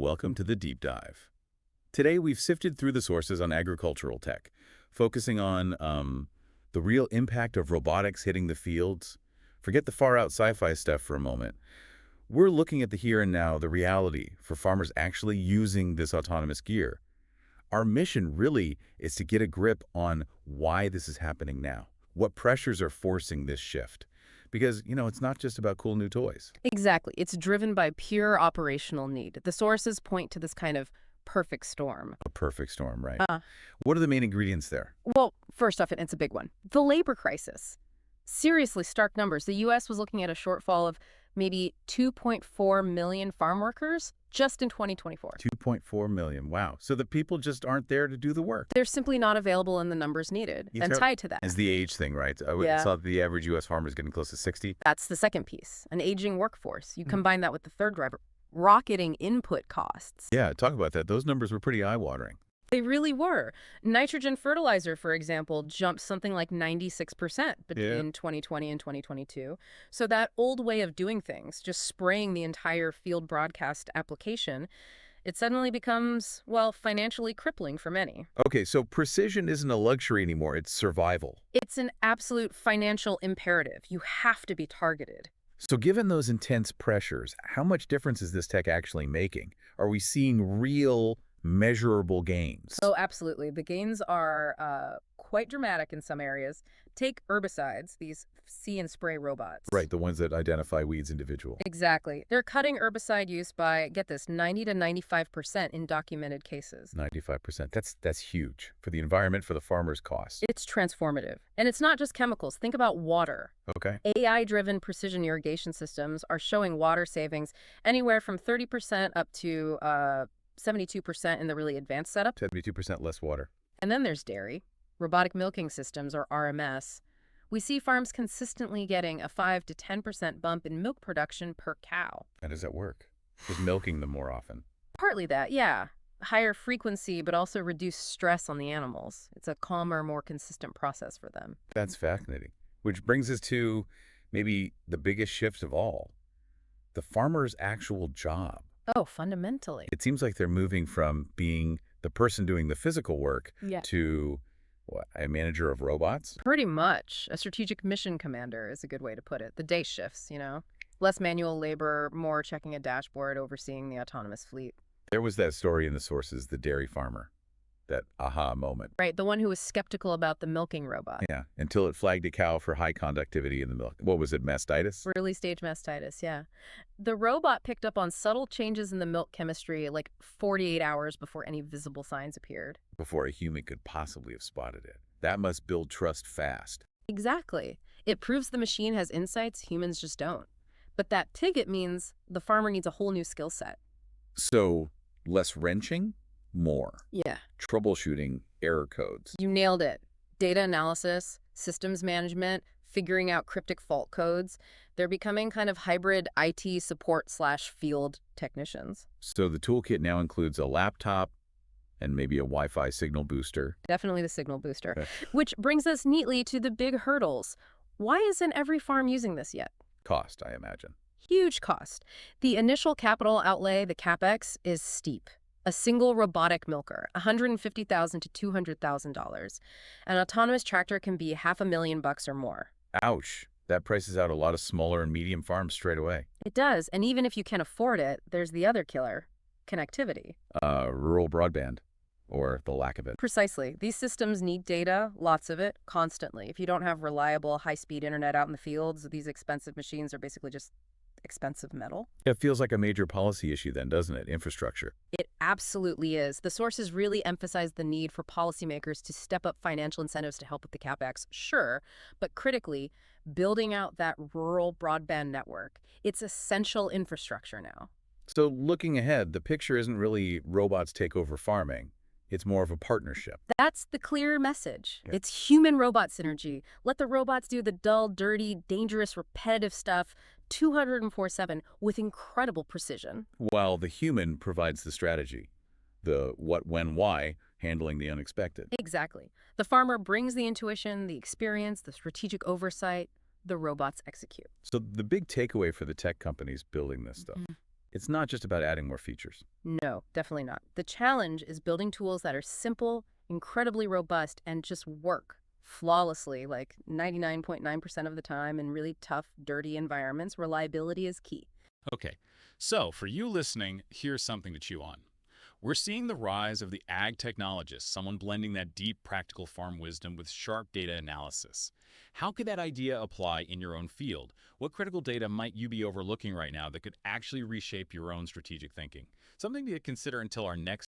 Welcome to the Deep Dive. Today, we've sifted through the sources on agricultural tech, focusing on the real impact of robotics hitting the fields. Forget the far-out sci-fi stuff for a moment. We're looking at the here and now, the reality for farmers actually using this autonomous gear. Our mission really is to get a grip on why this is happening now, what pressures are forcing this shift. Because, it's not just about cool new toys. Exactly. It's driven by pure operational need. The sources point to this kind of perfect storm. A perfect storm, right? Uh, What are the main ingredients there? well, first off, and it's a big one, the labor crisis. Seriously, stark numbers. The U.S. was looking at a shortfall of maybe 2.4 million farm workers just in 2024. 2.4 million. Wow. So the people just aren't there to do the work. They're simply not available in the numbers needed. And tied to that, Is the age thing, right? I Yeah. saw the average U.S. farmer is getting close to 60. that's the second piece, an aging workforce. You combine that with the third driver, rocketing input costs. Yeah, talk about that. Those numbers were pretty eye-watering. They really were. Nitrogen fertilizer, for example, jumped something like 96% between 2020 and 2022. So that old way of doing things, just spraying the entire field broadcast application, it suddenly becomes, well, financially crippling for many. Okay, so precision isn't a luxury anymore. It's survival. It's an absolute financial imperative. You have to be targeted. So given those intense pressures, how much difference is this tech actually making? Are we seeing real, measurable gains? Oh, absolutely. The gains are quite dramatic in some areas. Take herbicides, these see and spray robots. Right, the ones that identify weeds individual. Exactly. They're cutting herbicide use by, get this, 90 to 95% in documented cases. 95%. That's huge for the environment, for the farmer's cost. It's transformative. And it's not just chemicals. Think about water. Okay. AI-driven precision irrigation systems are showing water savings anywhere from 30% up to 72% in the really advanced setup. 72% less water. And then there's dairy. Robotic milking systems, or RMS. We see farms consistently getting a 5 to 10% bump in milk production per cow. How does that work? Just milking them more often. Partly that, yeah. Higher frequency, but also reduced stress on the animals. It's a calmer, more consistent process for them. That's fascinating. Which brings us to maybe the biggest shift of all, the farmer's actual job. Oh, fundamentally. It seems like they're moving from being the person doing the physical work Yeah. to a manager of robots. Pretty much. A strategic mission commander is a good way to put it. The day shifts, Less manual labor, more checking a dashboard, overseeing the autonomous fleet. There was that story in the sources, the dairy farmer, that aha moment. Right, the one who was skeptical about the milking robot. Yeah, until it flagged a cow for high conductivity in the milk. What was it, mastitis? Early stage mastitis, yeah. The robot picked up on subtle changes in the milk chemistry like 48 hours before any visible signs appeared. Before a human could possibly have spotted it. That must build trust fast. Exactly. It proves the machine has insights humans just don't. But that pivot means the farmer needs a whole new skill set. So, less wrenching, more. Yeah. Troubleshooting error codes. You nailed it. Data analysis, systems management, figuring out cryptic fault codes. They're becoming kind of hybrid IT support/field technicians. So the toolkit now includes a laptop and maybe a Wi-Fi signal booster. Definitely the signal booster. Okay. Which brings us neatly to the big hurdles. Why isn't every farm using this yet? Cost, I imagine. Huge cost. The initial capital outlay, the CapEx, is steep. A single robotic milker, $150,000 to $200,000. An autonomous tractor can be $500,000 or more. Ouch. That prices out a lot of smaller and medium farms straight away. It does, and even if you can afford it, there's the other killer, connectivity. Rural broadband, or the lack of it. Precisely. These systems need data, lots of it, constantly. If you don't have reliable, high-speed internet out in the fields, these expensive machines are basically just expensive metal. It feels like a major policy issue then, doesn't it? Infrastructure. It absolutely is. The sources really emphasize the need for policymakers to step up financial incentives to help with the CapEx, sure, but critically, building out that rural broadband network. It's essential infrastructure now. So looking ahead, the picture isn't really robots take over farming. It's more of a partnership. That's the clear message. Yeah. It's human-robot synergy. Let the robots do the dull, dirty, dangerous, repetitive stuff 204/7 with incredible precision. While the human provides the strategy, the what, when, why, handling the unexpected. Exactly. The farmer brings the intuition, the experience, the strategic oversight. The robots execute. So the big takeaway for the tech companies building this stuff, It's not just about adding more features. No, definitely not. The challenge is building tools that are simple, incredibly robust, and just work flawlessly, like 99.9% of the time in really tough, dirty environments. Reliability is key. Okay, so for you listening, here's something to chew on. We're seeing the rise of the ag technologist, someone blending that deep practical farm wisdom with sharp data analysis. How could that idea apply in your own field? What critical data might you be overlooking right now that could actually reshape your own strategic thinking? Something to consider until our next